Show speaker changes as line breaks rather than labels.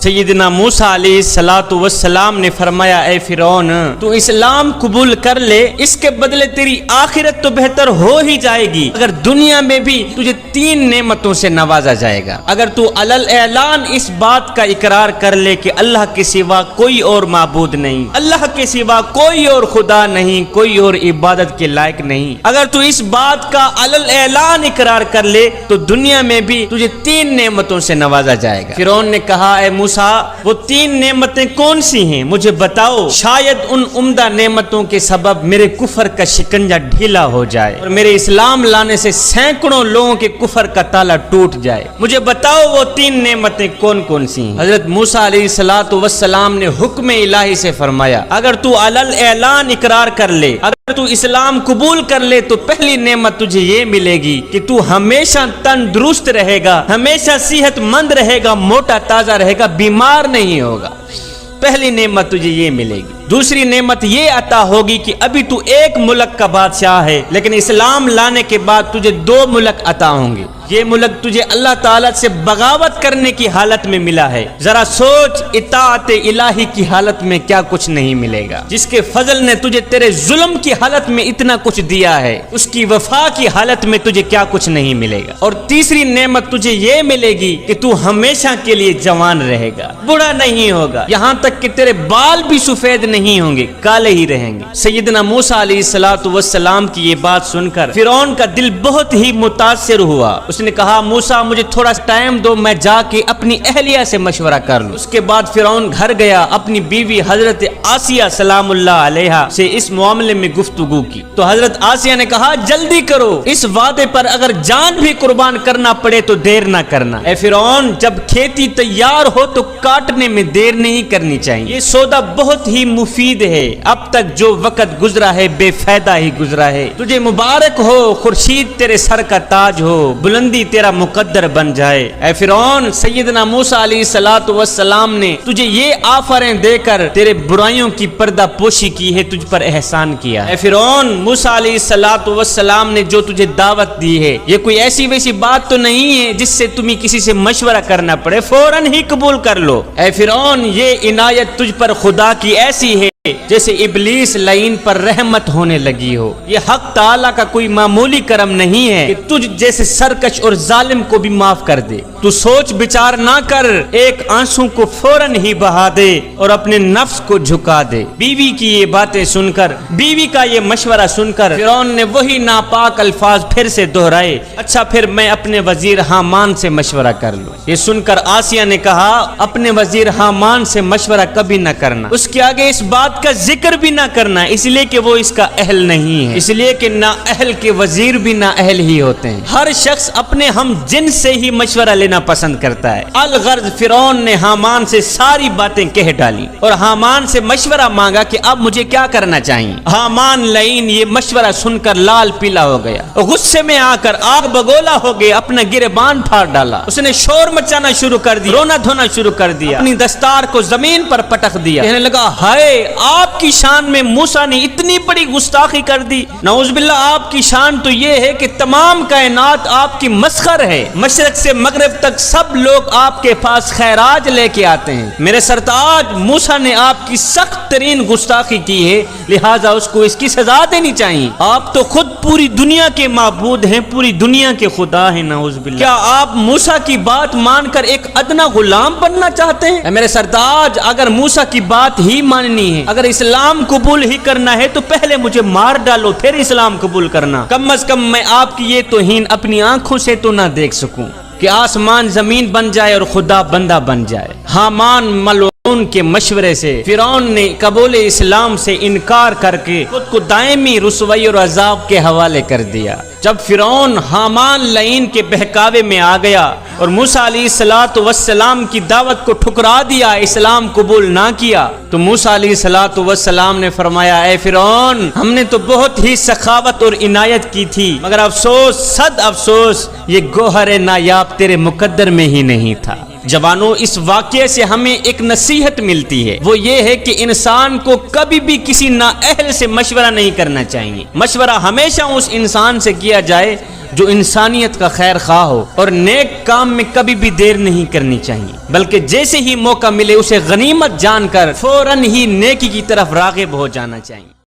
سیدنا موسیٰ علیہ السلام نے فرمایا اے فرعون تو اسلام قبول کر لے، اس کے بدلے تیری آخرت تو بہتر ہو ہی جائے گی، اگر دنیا میں بھی تجھے 3 نعمتوں سے نوازا جائے گا۔ اگر تو علل اعلان اس بات کا اقرار کر لے کہ اللہ کے سوا کوئی اور معبود نہیں، اللہ کے سوا کوئی اور خدا نہیں، کوئی اور عبادت کے لائق نہیں، اگر تو اس بات کا علل اعلان اقرار کر لے تو دنیا میں بھی تجھے 3 نعمتوں سے نوازا جائے گا۔ فرعون نے کہا اے موسیٰ وہ 3 نعمتیں کون سی ہیں مجھے بتاؤ، شاید ان عمدہ نعمتوں کے سبب میرے کفر کا شکنجہ ڈھیلا ہو جائے اور میرے اسلام لانے سے سینکڑوں لوگوں کے کفر کا تالا ٹوٹ جائے، مجھے بتاؤ وہ 3 نعمتیں کون کون سی ہیں۔ حضرت موسیٰ علیہ السلام نے حکم الہی سے فرمایا اگر تو علل اعلان اقرار کر لے، اگر تو اسلام قبول کر لے تو پہلی نعمت تجھے یہ ملے گی کہ تو ہمیشہ تندرست رہے گا، ہمیشہ صحت مند رہے گا، موٹا تازہ رہے گا، بیمار نہیں ہوگا، پہلی نعمت تجھے یہ ملے گی۔ دوسری نعمت یہ عطا ہوگی کہ ابھی تو ایک ملک کا بادشاہ ہے لیکن اسلام لانے کے بعد تجھے 2 ملک عطا ہوں گے، یہ ملک تجھے اللہ تعالیٰ سے بغاوت کرنے کی حالت میں ملا ہے، ذرا سوچ اطاعت الہی کی حالت میں کیا کچھ نہیں ملے گا، جس کے فضل نے تجھے تیرے ظلم کی حالت میں اتنا کچھ دیا ہے اس کی وفا کی حالت میں تجھے کیا کچھ نہیں ملے گا۔ اور تیسری نعمت تجھے یہ ملے گی کہ تو ہمیشہ کے لیے جوان رہے گا، بوڑھا نہیں ہوگا، یہاں تک کہ تیرے بال بھی سفید نہیں ہوں گے، کالے ہی رہیں گے۔ سیدنا موسیٰ علیہ السلام کی یہ بات سن کر فرعون کا دل بہت ہی متاثر ہوا، اس نے کہا موسیٰ مجھے تھوڑا ٹائم دو، میں جا کے اپنی اہلیہ سے مشورہ کر لوں۔ اس کے بعد فرعون گھر گیا، اپنی بیوی حضرت آسیہ سلام اللہ علیہا سے اس معاملے میں گفتگو کی تو حضرت آسیہ نے کہا جلدی کرو، اس وعدے پر اگر جان بھی قربان کرنا پڑے تو دیر نہ کرنا۔ اے فرعون جب کھیتی تیار ہو تو کاٹنے میں دیر نہیں کرنی چاہیے، یہ سودا بہت ہی مفید ہے، اب تک جو وقت گزرا ہے بے فائدہ ہی گزرا ہے، تجھے مبارک ہو، خورشید تیرے سر کا تاج ہو، بلندی تیرا مقدر بن جائے۔ اے فرعون سیدنا موسیٰ علیہ السلام نے تجھے یہ آفریں دے کر تیرے برائیوں کی پردہ پوشی کی ہے، تجھ پر احسان کیا۔ اے فرعون موسیٰ علیہ السلام نے جو تجھے دعوت دی ہے یہ کوئی ایسی ویسی بات تو نہیں ہے جس سے تمہیں کسی سے مشورہ کرنا پڑے، فوراً ہی قبول کر لو۔ اے فرعون یہ عنایت تجھ پر خدا کی ایسی ہے جیسے ابلیس لعین پر رحمت ہونے لگی ہو، یہ حق تعالیٰ کا کوئی معمولی کرم نہیں ہے کہ تجھ جیسے سرکش اور ظالم کو بھی معاف کر دے۔ تو سوچ بچار نہ کر، ایک آنسو کو فوراً ہی بہا دے اور اپنے نفس کو جھکا دے۔ بیوی کی یہ باتیں سن کر، بیوی کا یہ مشورہ سن کر فرعون نے وہی ناپاک الفاظ پھر سے دہرائے، اچھا پھر میں اپنے وزیر حامان سے مشورہ کر لوں۔ یہ سن کر آسیہ نے کہا اپنے وزیر حامان سے مشورہ کبھی نہ کرنا، اس کے آگے اس بات کا ذکر بھی نہ کرنا، اس لیے کہ وہ اس کا اہل نہیں ہے، اس لیے کہ نہ اہل کے وزیر بھی نہ اہل ہی ہوتے ہیں، ہر شخص اپنے ہم جنس سے ہی مشورہ لینا پسند کرتا ہے۔ الغرض فرعون نے حامان سے ساری باتیں کہہ ڈالی اور حامان سے مشورہ مانگا کہ اب مجھے کیا کرنا چاہیے۔ حامان لعین یہ مشورہ سن کر لال پیلا ہو گیا، غصے میں آ کر آگ بگولا ہو گیا، اپنا گریبان پھاڑ ڈالا، اس نے شور مچانا شروع کر دیا، رونا دھونا شروع کر دیا، اپنی دستار کو زمین پر پٹک دیا، کہنے لگا ہائے آپ کی شان میں موسیٰ نے اتنی بڑی گستاخی کر دی، نعوذ باللہ آپ کی شان تو یہ ہے کہ تمام کائنات آپ کی مسخر ہے، مشرق سے مغرب تک سب لوگ آپ کے پاس خیراج لے کے آتے ہیں، میرے سرتاج موسیٰ نے آپ کی سخت ترین گستاخی کی ہے، لہٰذا اس کو اس کی سزا دینی چاہیے، آپ تو خود پوری دنیا کے معبود ہیں، پوری دنیا کے خدا ہیں، نعوذ باللہ کیا آپ موسیٰ کی بات مان کر ایک ادنا غلام بننا چاہتے ہیں؟ میرے سرتاج اگر موسیٰ کی بات ہی ماننی ہے، اگر اسلام قبول ہی کرنا ہے تو پہلے مجھے مار ڈالو پھر اسلام قبول کرنا، کم از کم میں آپ کی یہ توہین اپنی آنکھوں سے تو نہ دیکھ سکوں کہ آسمان زمین بن جائے اور خدا بندہ بن جائے۔ حامان ملعون کے مشورے سے فرعون نے قبول اسلام سے انکار کر کے خود کو دائمی رسوائی اور عذاب کے حوالے کر دیا۔ جب فرعون حامان لعین کے بہکاوے میں آ گیا اور موسیٰ علیہ السلام کی دعوت کو ٹھکرا دیا، اسلام قبول نہ کیا، تو موسیٰ علیہ السلام نے فرمایا اے فرعون ہم نے تو بہت ہی سخاوت اور عنایت کی تھی، مگر افسوس صد افسوس یہ گوہر نایاب تیرے مقدر میں ہی نہیں تھا۔ جوانوں، اس واقعے سے ہمیں ایک نصیحت ملتی ہے، وہ یہ ہے کہ انسان کو کبھی بھی کسی نااہل سے مشورہ نہیں کرنا چاہیے۔ مشورہ ہمیشہ اس انسان سے کیا جائے جو انسانیت کا خیر خواہ ہو، اور نیک کام میں کبھی بھی دیر نہیں کرنی چاہیے، بلکہ جیسے ہی موقع ملے اسے غنیمت جان کر فوراً ہی نیکی کی طرف راغب ہو جانا چاہیے۔